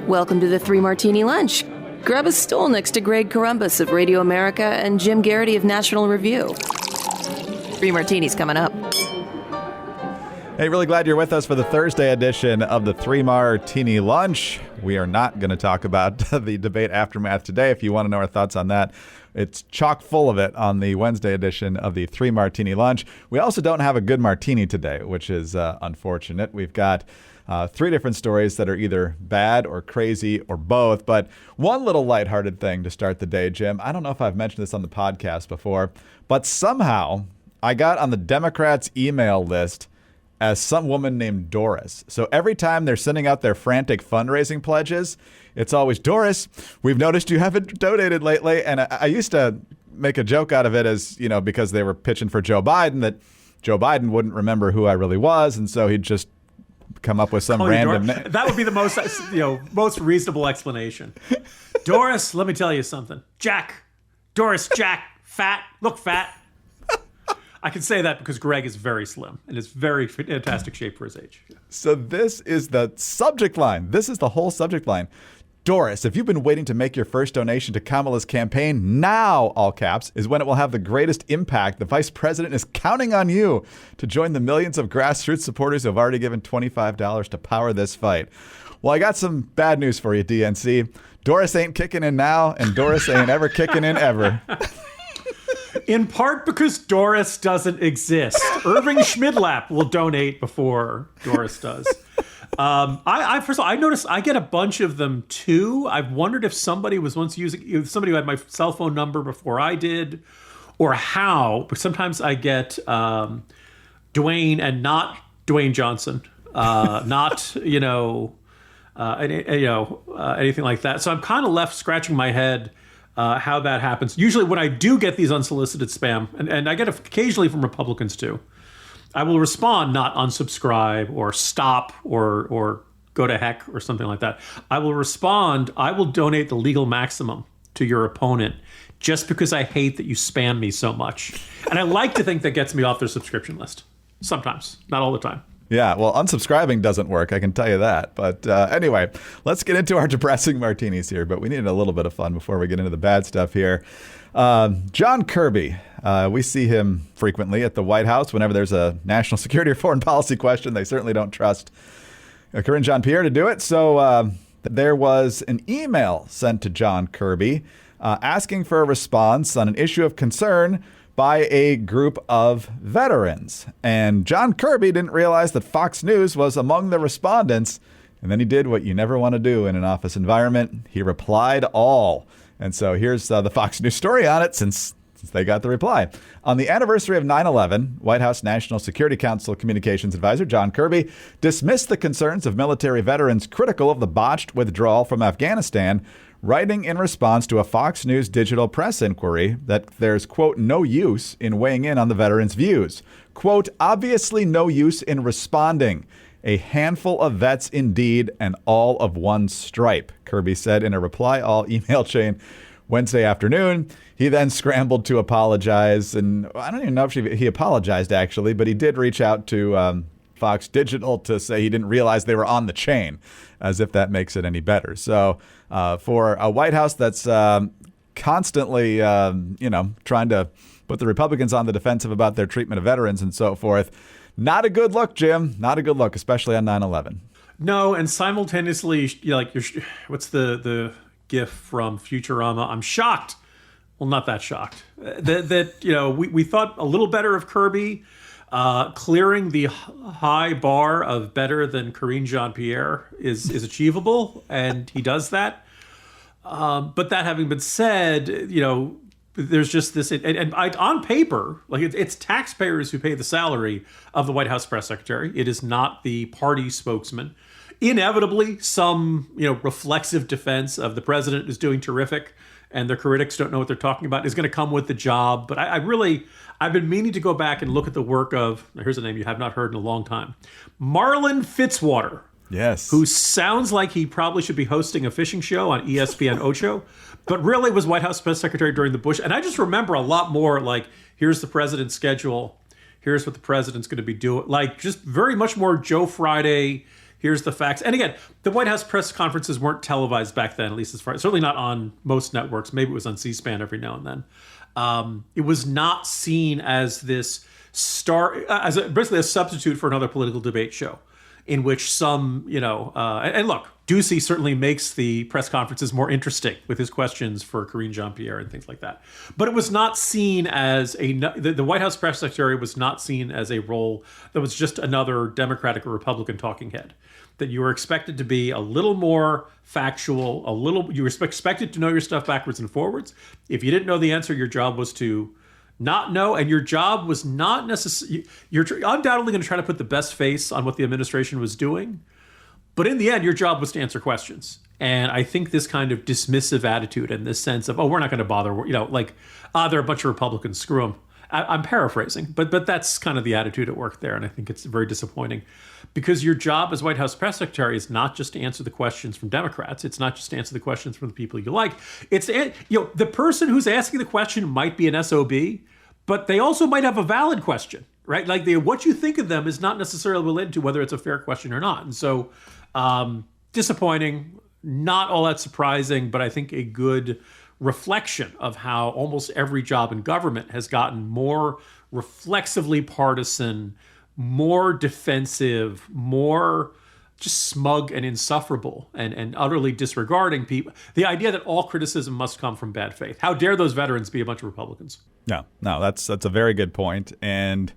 Welcome to the Three Martini Lunch. Grab a stool next to Greg Columbus of Radio America and Jim Garrity of National Review. Three Martinis coming up. Hey, really glad you're with us for the Thursday edition of the Three Martini Lunch. We are not going to talk about the debate aftermath today. If you want to know our thoughts on that, it's chock full of it on the Wednesday edition of the Three Martini Lunch. We also don't have a good martini today, which is unfortunate. We've got three different stories that are either bad or crazy or both. But one little lighthearted thing to start the day, Jim. I don't know if I've mentioned this on the podcast before, but somehow I got on the Democrats' email list as some woman named Doris. So every time they're sending out their frantic fundraising pledges, it's always, Doris, we've noticed you haven't donated lately. And I used to make a joke out of it as, you know, because they were pitching for Joe Biden, that Joe Biden wouldn't remember who I really was. And so he'd just come up with some random name. That would be the most, most reasonable explanation. Doris, let me tell you something. Jack. Doris, Jack, fat, look fat. I can say that because Greg is very slim and is very fantastic shape for his age. So this is the subject line. This is the whole subject line. Doris, if you've been waiting to make your first donation to Kamala's campaign, now, all caps, is when it will have the greatest impact. The vice president is counting on you to join the millions of grassroots supporters who have already given $25 to power this fight. Well, I got some bad news for you, DNC. Doris ain't kicking in now, and Doris ain't ever kicking in ever. In part because Doris doesn't exist. Irving Schmidlap will donate before Doris does. First of all, I noticed I get a bunch of them too. I've wondered if somebody was once using, somebody who had my cell phone number before I did, or how. But sometimes I get Dwayne and not Dwayne Johnson, not anything like that. So I'm kind of left scratching my head. How that happens. Usually when I do get these unsolicited spam, and I get it occasionally from Republicans too, I will respond, not unsubscribe or stop or go to heck or something like that. I will respond, I will donate the legal maximum to your opponent just because I hate that you spam me so much. And I like to think that gets me off their subscription list. Sometimes, not all the time. Yeah, well, unsubscribing doesn't work, I can tell you that. But anyway, let's get into our depressing martinis here. But we needed a little bit of fun before we get into the bad stuff here. John Kirby, we see him frequently at the White House whenever there's a national security or foreign policy question. They certainly don't trust Karine Jean-Pierre to do it. So there was an email sent to John Kirby asking for a response on an issue of concern by a group of veterans. And John Kirby didn't realize that Fox News was among the respondents. And then he did what you never want to do in an office environment. He replied all. And so here's the Fox News story on it since they got the reply. On the anniversary of 9/11, White House National Security Council Communications Advisor John Kirby dismissed the concerns of military veterans critical of the botched withdrawal from Afghanistan, writing in response to a Fox News digital press inquiry that there's, quote, no use in weighing in on the veterans' views. Quote, obviously no use in responding. A handful of vets indeed, and all of one stripe, Kirby said in a reply all email chain Wednesday afternoon. He then scrambled to apologize. And I don't even know if he apologized, actually, but he did reach out to Fox Digital to say he didn't realize they were on the chain, as if that makes it any better. So for a White House that's constantly, trying to put the Republicans on the defensive about their treatment of veterans and so forth, not a good look, Jim. Not a good look, especially on 9/11. No, and simultaneously, what's the gif from Futurama? I'm shocked. Well, not that shocked. We thought a little better of Kirby. Clearing the high bar of better than Karine Jean-Pierre is achievable, and he does that. But that having been said, there's just this, on paper, it's taxpayers who pay the salary of the White House press secretary. It is not the party spokesman. Inevitably, some reflexive defense of the president is doing terrific, and their critics don't know what they're talking about is going to come with the job. But I've been meaning to go back and look at the work of, here's a name you have not heard in a long time, Marlon Fitzwater. Yes. Who sounds like he probably should be hosting a fishing show on ESPN Ocho, but really was White House press secretary during the Bush. And I just remember a lot more here's the president's schedule. Here's what the president's going to be doing. Just very much more Joe Friday Here's the facts. And again, the White House press conferences weren't televised back then, at least as far, certainly not on most networks. Maybe it was on C-SPAN every now and then. It was not seen as this basically a substitute for another political debate show in which some, and look, Ducey certainly makes the press conferences more interesting with his questions for Karine Jean-Pierre and things like that. But it was not seen as the White House press secretary was not seen as a role that was just another Democratic or Republican talking head. That you were expected to be a little more factual, you were expected to know your stuff backwards and forwards. If you didn't know the answer, your job was to not know, and your job was not necessarily, you're undoubtedly going to try to put the best face on what the administration was doing. But in the end, your job was to answer questions. And I think this kind of dismissive attitude and this sense of, we're not going to bother, they're a bunch of Republicans, screw them. I'm paraphrasing, but that's kind of the attitude at work there. And I think it's very disappointing because your job as White House press secretary is not just to answer the questions from Democrats. It's not just to answer the questions from the people you like. It's, the person who's asking the question might be an SOB, but they also might have a valid question, right? Like what you think of them is not necessarily related to whether it's a fair question or not. And so disappointing, not all that surprising, but I think a good reflection of how almost every job in government has gotten more reflexively partisan, more defensive, more just smug and insufferable and utterly disregarding people. The idea that all criticism must come from bad faith. How dare those veterans be a bunch of Republicans? No, that's a very good point. And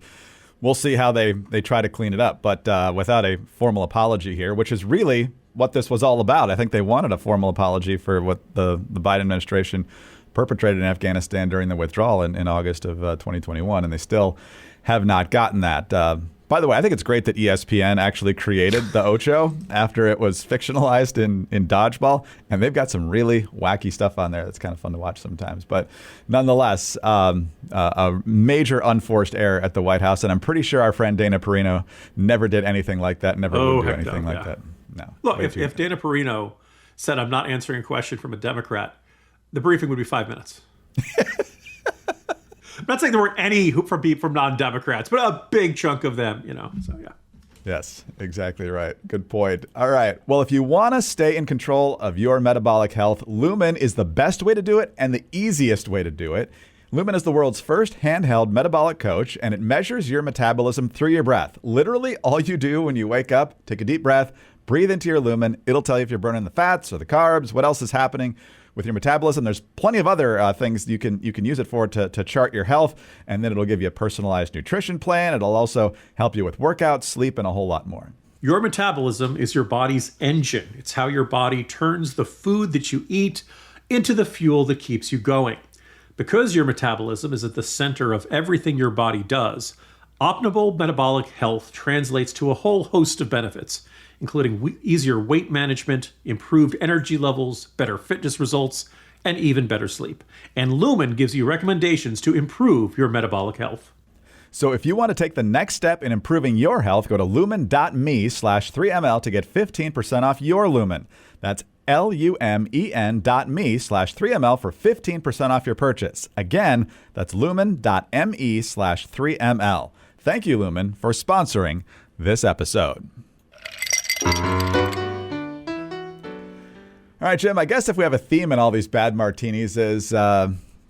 we'll see how they try to clean it up, but without a formal apology here, which is really what this was all about. I think they wanted a formal apology for what the Biden administration perpetrated in Afghanistan during the withdrawal in August of 2021, and they still have not gotten that. By the way, I think it's great that ESPN actually created the Ocho after it was fictionalized in Dodgeball, and they've got some really wacky stuff on there that's kind of fun to watch sometimes. But nonetheless, a major unforced error at the White House, and I'm pretty sure our friend Dana Perino never did anything like that, never would do anything like that. No. Look, if Dana Perino said, I'm not answering a question from a Democrat, the briefing would be 5 minutes. I'm not saying there weren't any from non-Democrats, but a big chunk of them, so yeah. Yes, exactly right. Good point. All right. Well, if you want to stay in control of your metabolic health, Lumen is the best way to do it and the easiest way to do it. Lumen is the world's first handheld metabolic coach, and it measures your metabolism through your breath. Literally, all you do when you wake up, take a deep breath, breathe into your Lumen. It'll tell you if you're burning the fats or the carbs, what else is happening with your metabolism. There's plenty of other things you can use it for to chart your health, and then it'll give you a personalized nutrition plan. It'll also help you with workouts, sleep, and a whole lot more. Your metabolism is your body's engine. It's how your body turns the food that you eat into the fuel that keeps you going. Because your metabolism is at the center of everything your body does, optimal metabolic health translates to a whole host of benefits, including easier weight management, improved energy levels, better fitness results, and even better sleep. And Lumen gives you recommendations to improve your metabolic health. So if you want to take the next step in improving your health, go to lumen.me/3ml to get 15% off your Lumen. That's lumen.me/3ml for 15% off your purchase. Again, that's lumen.me/3ml. Thank you, Lumen, for sponsoring this episode. All right, Jim, I guess if we have a theme in all these bad martinis is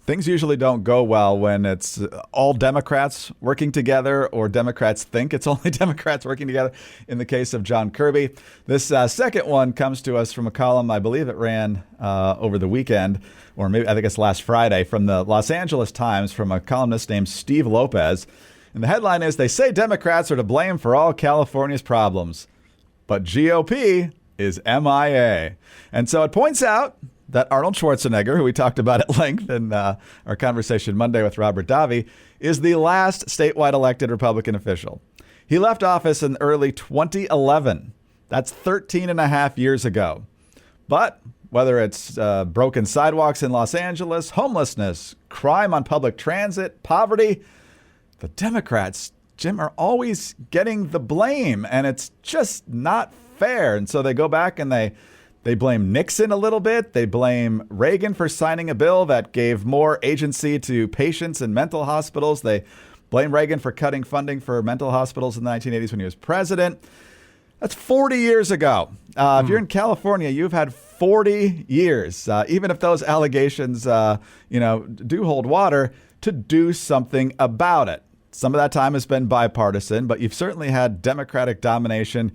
things usually don't go well when it's all Democrats working together or Democrats think it's only Democrats working together. In the case of John Kirby, this second one comes to us from a column, I believe it ran over the weekend, or maybe I think it's last Friday, from the Los Angeles Times from a columnist named Steve Lopez. And the headline is, "They say Democrats are to blame for all California's problems, but GOP is MIA." And so it points out that Arnold Schwarzenegger, who we talked about at length in our conversation Monday with Robert Davi, is the last statewide elected Republican official. He left office in early 2011. That's 13 and a half years ago. But whether it's broken sidewalks in Los Angeles, homelessness, crime on public transit, poverty, the Democrats, Jim, are always getting the blame, and it's just not fair. And so they go back and they blame Nixon a little bit. They blame Reagan for signing a bill that gave more agency to patients in mental hospitals. They blame Reagan for cutting funding for mental hospitals in the 1980s when he was president. That's 40 years ago. If you're in California, you've had 40 years, even if those allegations, do hold water, to do something about it. Some of that time has been bipartisan, but you've certainly had Democratic domination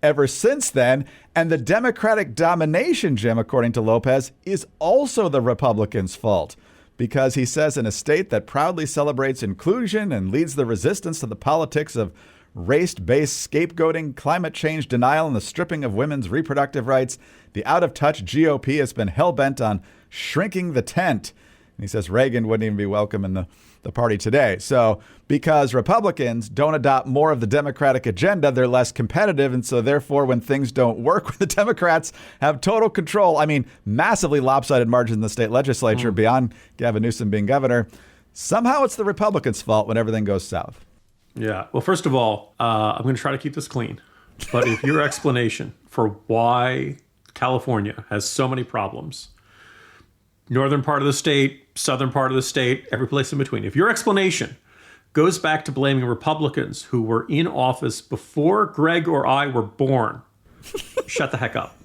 ever since then. And the Democratic domination, Jim, according to Lopez, is also the Republicans' fault, because he says in a state that proudly celebrates inclusion and leads the resistance to the politics of race-based scapegoating, climate change denial, and the stripping of women's reproductive rights, the out-of-touch GOP has been hell-bent on shrinking the tent. And he says Reagan wouldn't even be welcome in the party today. So because Republicans don't adopt more of the Democratic agenda, they're less competitive. And so therefore, when things don't work, when the Democrats have total control, massively lopsided margins in the state legislature beyond Gavin Newsom being governor, somehow it's the Republicans' fault when everything goes south. Yeah. Well, first of all, I'm going to try to keep this clean. But if your explanation for why California has so many problems, northern part of the state, southern part of the state, every place in between, if your explanation goes back to blaming Republicans who were in office before Greg or I were born, shut the heck up.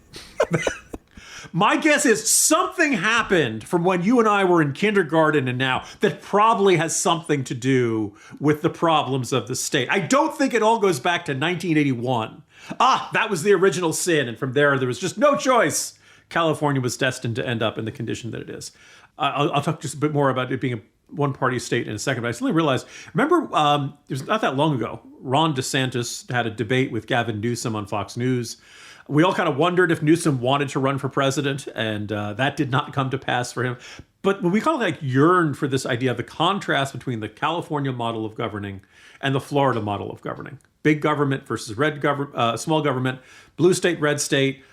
My guess is something happened from when you and I were in kindergarten and now that probably has something to do with the problems of the state. I don't think it all goes back to 1981. That was the original sin. And from there was just no choice. California was destined to end up in the condition that it is. I'll talk just a bit more about it being a one-party state in a second, but I suddenly realized, remember, it was not that long ago, Ron DeSantis had a debate with Gavin Newsom on Fox News. We all kind of wondered if Newsom wanted to run for president, and that did not come to pass for him. But we kind of yearned for this idea of the contrast between the California model of governing and the Florida model of governing. Big government versus small government, blue state, red state,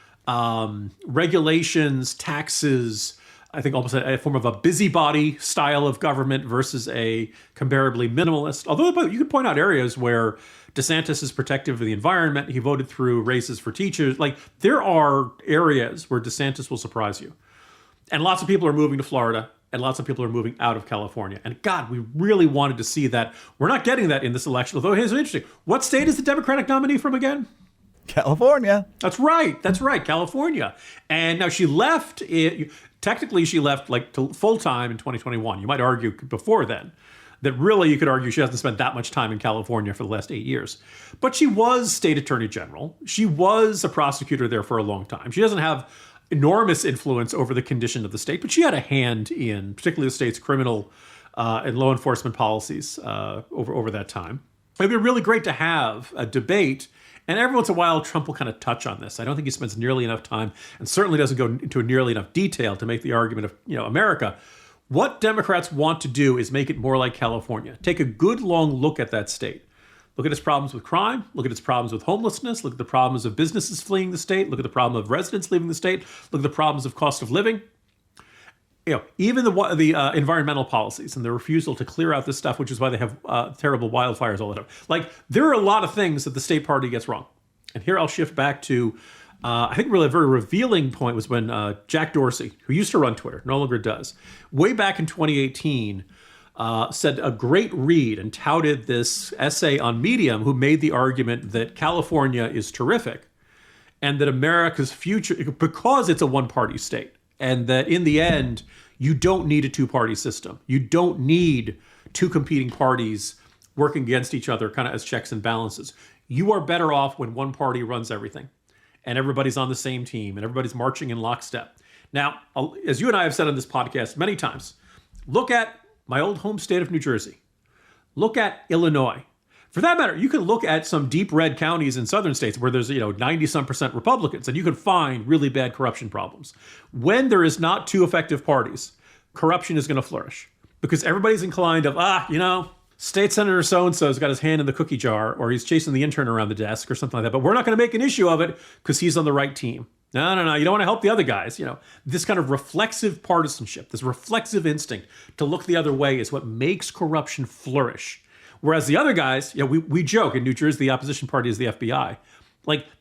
regulations, taxes, I think almost a form of a busybody style of government versus a comparably minimalist. Although you could point out areas where DeSantis is protective of the environment. He voted through raises for teachers. There are areas where DeSantis will surprise you. And lots of people are moving to Florida, and lots of people are moving out of California. And God, we really wanted to see that. We're not getting that in this election, although here's interesting. What state is the Democratic nominee from again? California. That's right, California. And now she left, technically she left to full-time in 2021. You might argue before then that really you could argue she hasn't spent that much time in California for the last 8 years. But she was state attorney general. She was a prosecutor there for a long time. She doesn't have enormous influence over the condition of the state, but she had a hand in particularly the state's criminal and law enforcement policies over that time. It'd be really great to have a debate. And every once in a while, Trump will kind of touch on this. I don't think he spends nearly enough time and certainly doesn't go into nearly enough detail to make the argument of, America. What Democrats want to do is make it more like California. Take a good long look at that state. Look at its problems with crime. Look at its problems with homelessness. Look at the problems of businesses fleeing the state. Look at the problem of residents leaving the state. Look at the problems of cost of living. Even the environmental policies and the refusal to clear out this stuff, which is why they have terrible wildfires all the time. There are a lot of things that the state party gets wrong. And here I'll shift back to, I think really a very revealing point was when Jack Dorsey, who used to run Twitter, no longer does, way back in 2018, said a great read and touted this essay on Medium, who made the argument that California is terrific and that America's future, because it's a one-party state, and that in the end, you don't need a two-party system. You don't need two competing parties working against each other kind of as checks and balances. You are better off when one party runs everything and everybody's on the same team and everybody's marching in lockstep. Now, as you and I have said on this podcast many times, look at my old home state of New Jersey. Look at Illinois. For that matter, you can look at some deep red counties in southern states where there's 90-some% Republicans, and you can find really bad corruption problems. When there is not two effective parties, corruption is going to flourish because everybody's inclined of, State Senator so-and-so's got his hand in the cookie jar, or he's chasing the intern around the desk or something like that, but we're not going to make an issue of it because he's on the right team. No, you don't want to help the other guys. This kind of reflexive partisanship, this reflexive instinct to look the other way is what makes corruption flourish. Whereas the other guys, we joke in New Jersey, the opposition party is the FBI.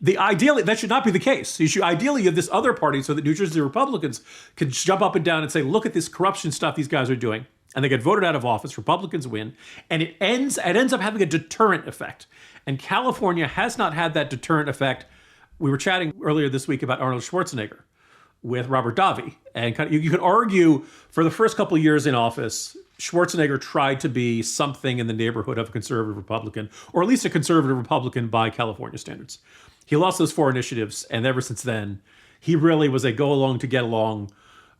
Ideally, that should not be the case. Ideally, you have this other party so that New Jersey Republicans can jump up and down and say, look at this corruption stuff these guys are doing. and they get voted out of office, Republicans win, and it ends up having a deterrent effect. And California has not had that deterrent effect. We were chatting earlier this week about Arnold Schwarzenegger with Robert Davi. And you could argue for the first couple of years in office, Schwarzenegger tried to be something in the neighborhood of a conservative Republican, or at least a conservative Republican by California standards. He lost those 4 initiatives, and ever since then, he really was a go along to get along,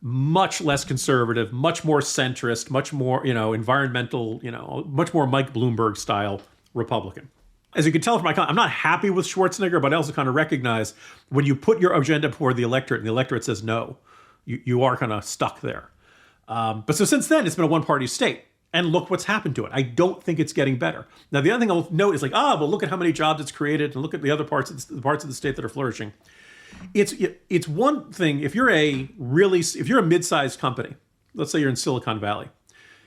much less conservative, much more centrist, much more, environmental, much more Mike Bloomberg style Republican. As you can tell from my comment, I'm not happy with Schwarzenegger, but I also kind of recognize when you put your agenda before the electorate and the electorate says no, you are kind of stuck there. But so since then, it's been a one-party state. And look what's happened to it. I don't think it's getting better. Now, the other thing I'll note is well, look at how many jobs it's created and look at the other parts of the state that are flourishing. It's one thing if you're a mid-sized company, let's say you're in Silicon Valley.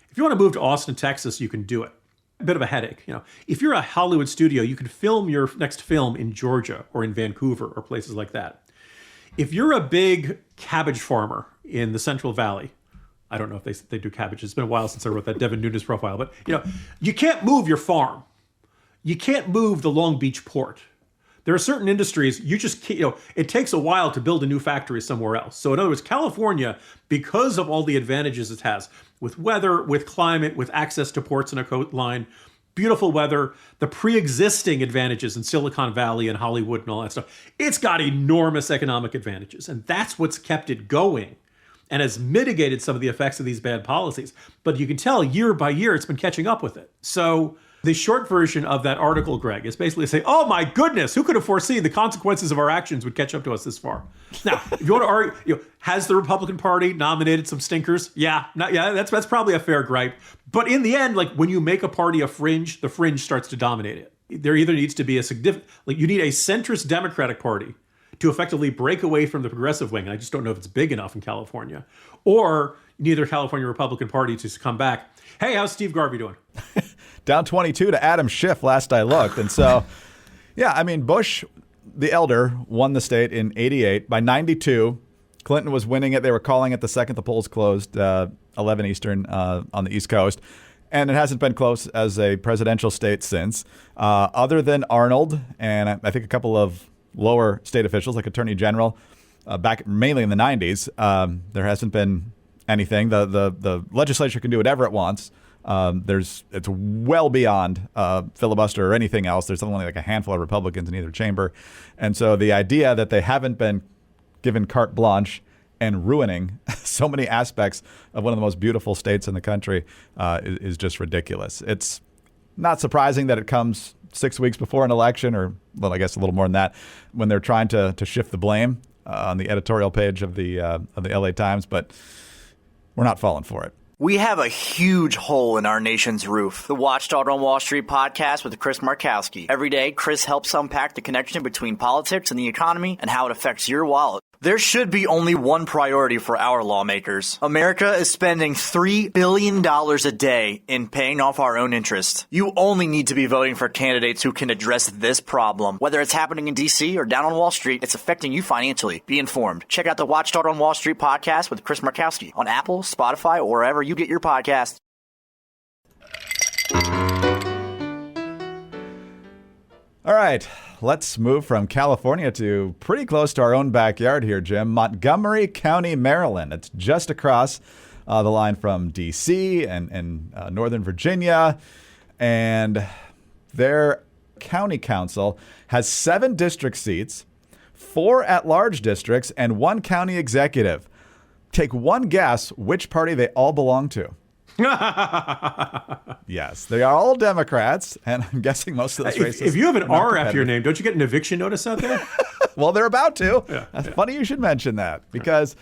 If you want to move to Austin, Texas, you can do it. A bit of a headache. If you're a Hollywood studio, you can film your next film in Georgia or in Vancouver or places like that. If you're a big cabbage farmer in the Central Valley, I don't know if they do cabbages. It's been a while since I wrote that Devin Nunes profile, but you can't move your farm. You can't move the Long Beach port. There are certain industries you just can't, it takes a while to build a new factory somewhere else. So in other words, California, because of all the advantages it has with weather, with climate, with access to ports and a coastline, beautiful weather, the pre-existing advantages in Silicon Valley and Hollywood and all that stuff, it's got enormous economic advantages. And that's what's kept it going and has mitigated some of the effects of these bad policies. But you can tell year by year, it's been catching up with it. So the short version of that article, Greg, is basically saying, oh my goodness, who could have foreseen the consequences of our actions would catch up to us this far? Now, if you want to argue, has the Republican Party nominated some stinkers? Yeah, that's probably a fair gripe. But in the end, when you make a party a fringe, the fringe starts to dominate it. There either needs to be a significant, you need a centrist Democratic Party to effectively break away from the progressive wing. And I just don't know if it's big enough in California. Or neither California Republican Party to come back. Hey, how's Steve Garvey doing? Down 22 to Adam Schiff last I looked. And so, Bush, the elder, won the state in 88 by 92. Clinton was winning it. They were calling it the second the polls closed, 11 Eastern on the East Coast. And it hasn't been close as a presidential state since. Other than Arnold and I think a couple of lower state officials like Attorney General back mainly in the 90s, there hasn't been anything. The legislature can do whatever it wants. It's well beyond filibuster or anything else. There's only a handful of Republicans in either chamber. And so the idea that they haven't been given carte blanche and ruining so many aspects of one of the most beautiful states in the country is just ridiculous. It's not surprising that it comes 6 weeks before an election, or I guess a little more than that, when they're trying to shift the blame on the editorial page of the LA Times, but we're not falling for it. We have a huge hole in our nation's roof. The Watchdog on Wall Street podcast with Chris Markowski. Every day, Chris helps unpack the connection between politics and the economy and how it affects your wallet. There should be only one priority for our lawmakers. America is spending $3 billion a day in paying off our own interest. You only need to be voting for candidates who can address this problem. Whether it's happening in D.C. or down on Wall Street, it's affecting you financially. Be informed. Check out the Watchdog on Wall Street podcast with Chris Markowski on Apple, Spotify, or wherever you get your podcasts. All right, let's move from California to pretty close to our own backyard here, Jim. Montgomery County, Maryland. It's just across the line from D.C. and Northern Virginia. And their county council has 7 district seats, 4 at-large districts, and 1 county executive. Take one guess which party they all belong to. Yes, they are all Democrats, and I'm guessing most of those races. If you have an R after your name, don't you get an eviction notice out there? Well, they're about to. Yeah. Funny you should mention that, because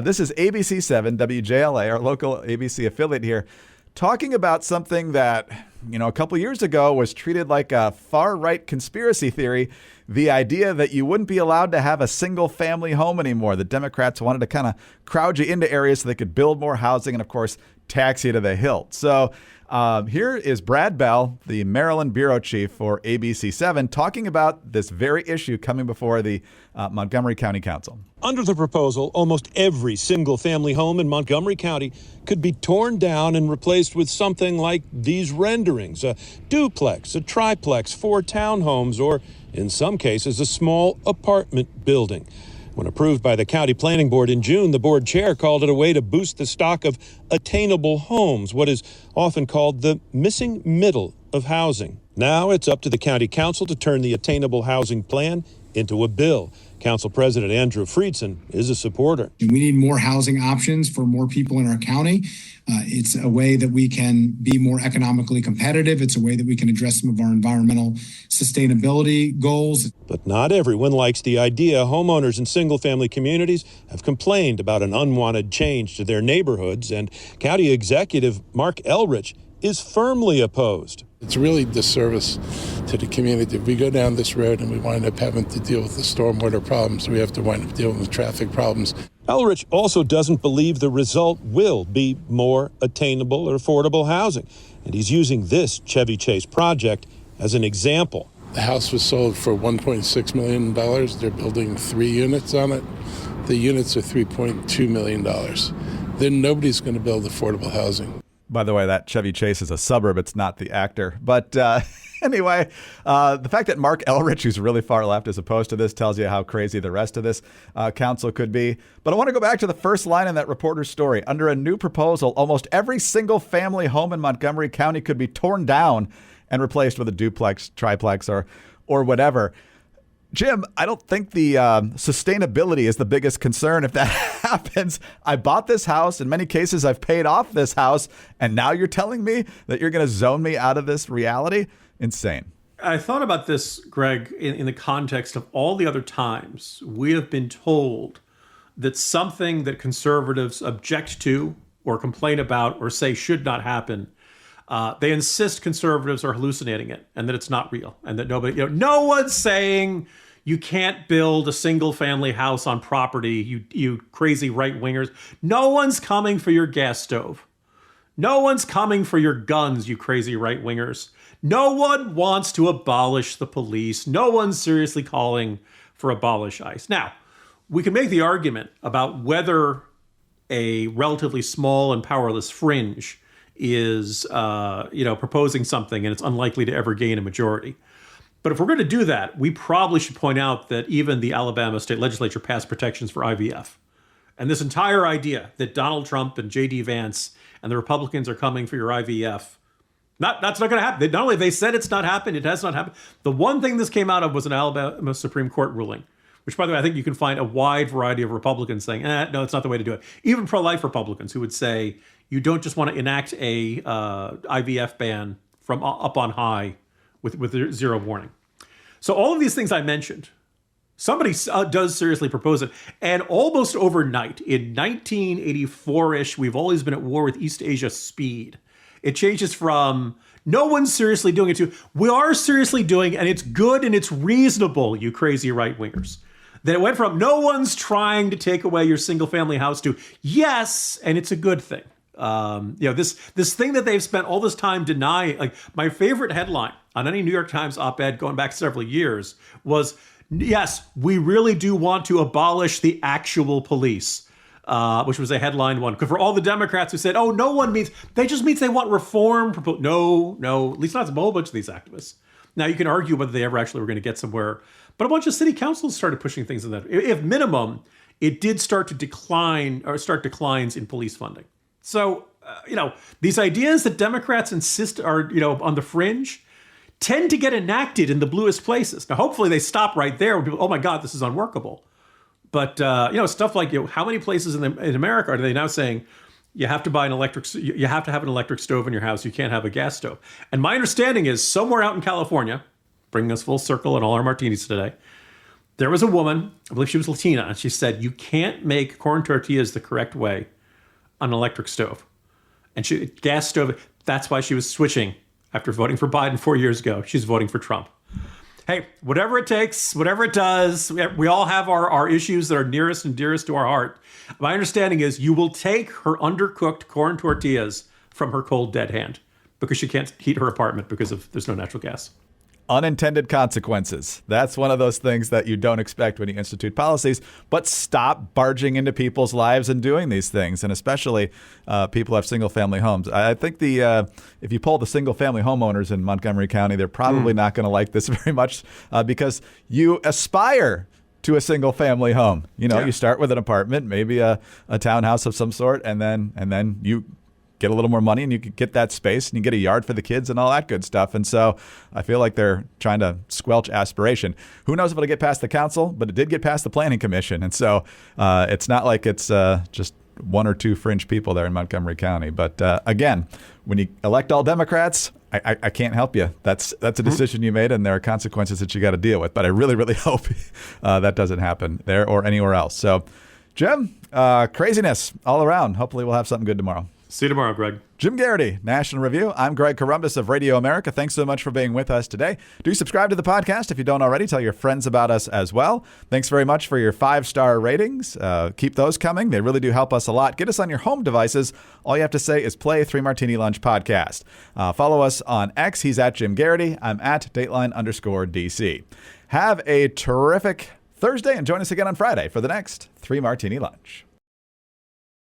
this is ABC 7, WJLA, our local ABC affiliate here, talking about something that, a couple years ago was treated like a far-right conspiracy theory, the idea that you wouldn't be allowed to have a single-family home anymore. The Democrats wanted to kind of crowd you into areas so they could build more housing and, of course, tax you to the hilt. So Here is Brad Bell, the Maryland bureau chief for ABC7, talking about this very issue coming before the Montgomery County Council. Under the proposal, almost every single-family home in Montgomery County could be torn down and replaced with something like these renderings: a duplex, a triplex, 4 townhomes, or, in some cases, a small apartment building. When approved by the County Planning Board in June, the board chair called it a way to boost the stock of attainable homes, what is often called the missing middle of housing. Now it's up to the County Council to turn the attainable housing plan into a bill. Council President Andrew Friedson is a supporter. We need more housing options for more people in our county. It's a way that we can be more economically competitive. It's a way that we can address some of our environmental sustainability goals. But not everyone likes the idea. Homeowners in single-family communities have complained about an unwanted change to their neighborhoods, and County Executive Mark Elrich is firmly opposed. It's really disservice to the community. If we go down this road and we wind up having to deal with the stormwater problems, we have to wind up dealing with traffic problems. Elrich also doesn't believe the result will be more attainable or affordable housing, and he's using this Chevy Chase project as an example. The house was sold for $1.6 million. They're building 3 units on it. The units are $3.2 million. Then nobody's going to build affordable housing. By the way, that Chevy Chase is a suburb. It's not the actor. But anyway, the fact that Mark Elrich, who's really far left, is opposed to this tells you how crazy the rest of this council could be. But I want to go back to the first line in that reporter's story. Under a new proposal, almost every single family home in Montgomery County could be torn down and replaced with a duplex, triplex, or whatever. Jim, I don't think the sustainability is the biggest concern if that happens. I bought this house. In many cases, I've paid off this house. And now you're telling me that you're going to zone me out of this reality? Insane. I thought about this, Greg, in the context of all the other times we have been told that something that conservatives object to or complain about or say should not happen, they insist conservatives are hallucinating it and that it's not real and that nobody, no one's saying you can't build a single family house on property, you crazy right wingers. No one's coming for your gas stove. No one's coming for your guns, you crazy right wingers. No one wants to abolish the police. No one's seriously calling for abolish ICE. Now, we can make the argument about whether a relatively small and powerless fringe is, proposing something and it's unlikely to ever gain a majority. But if we're going to do that, we probably should point out that even the Alabama state legislature passed protections for IVF. And this entire idea that Donald Trump and J.D. Vance and the Republicans are coming for your IVF, that's not going to happen. Not only they said it's not happened, it has not happened. The one thing this came out of was an Alabama Supreme Court ruling, which, by the way, I think you can find a wide variety of Republicans saying, no, it's not the way to do it. Even pro-life Republicans who would say, you don't just want to enact a IVF ban from up on high with zero warning. So all of these things I mentioned, somebody does seriously propose it. And almost overnight, in 1984-ish, we've always been at war with East Asia speed. It changes from no one's seriously doing it to we are seriously doing it, and it's good and it's reasonable, you crazy right-wingers. Then it went from no one's trying to take away your single-family house to yes, and it's a good thing. This thing that they've spent all this time denying, like my favorite headline on any New York Times op-ed going back several years was, yes, we really do want to abolish the actual police, which was a headline one. Because for all the Democrats who said, oh, no one means, they just means they want reform. No, at least not a whole bunch of these activists. Now, you can argue whether they ever actually were going to get somewhere, but a bunch of city councils started pushing things in that. If minimum, it did start to decline or start declines in police funding. So, these ideas that Democrats insist are, on the fringe tend to get enacted in the bluest places. Now, hopefully they stop right there when people, oh my God, this is unworkable. But, stuff like, how many places in America are they now saying you have to buy you have to have an electric stove in your house. You can't have a gas stove. And my understanding is somewhere out in California, bringing us full circle in all our martinis today, there was a woman, I believe she was Latina, and she said, you can't make corn tortillas the correct way on an electric stove. And gas stove, that's why she was switching after voting for Biden 4 years ago. She's voting for Trump. Hey, whatever it takes, whatever it does, we all have our issues that are nearest and dearest to our heart. My understanding is you will take her undercooked corn tortillas from her cold, dead hand. because she can't heat her apartment because there's no natural gas. Unintended consequences. That's one of those things that you don't expect when you institute policies, but stop barging into people's lives and doing these things, and especially people who have single-family homes. I think if you poll the single-family homeowners in Montgomery County, they're probably not going to like this very much because you aspire to a single-family home. You start with an apartment, maybe a townhouse of some sort, and then you get a little more money and you can get that space and you get a yard for the kids and all that good stuff. And so I feel like they're trying to squelch aspiration. Who knows if it'll get past the council, but it did get past the planning commission. And so it's not like it's just one or two fringe people there in Montgomery County. But again, when you elect all Democrats, I can't help you. That's a decision you made, and there are consequences that you got to deal with. But I really, really hope that doesn't happen there or anywhere else. So, Jim, craziness all around. Hopefully we'll have something good tomorrow. See you tomorrow, Greg. Jim Garrity, National Review. I'm Greg Corombos of Radio America. Thanks so much for being with us today. Do subscribe to the podcast if you don't already. Tell your friends about us as well. Thanks very much for your 5-star ratings. Keep those coming. They really do help us a lot. Get us on your home devices. All you have to say is play 3 Martini Lunch podcast. Follow us on X. He's at Jim Garrity. I'm at Dateline_DC. Have a terrific Thursday and join us again on Friday for the next 3 Martini Lunch.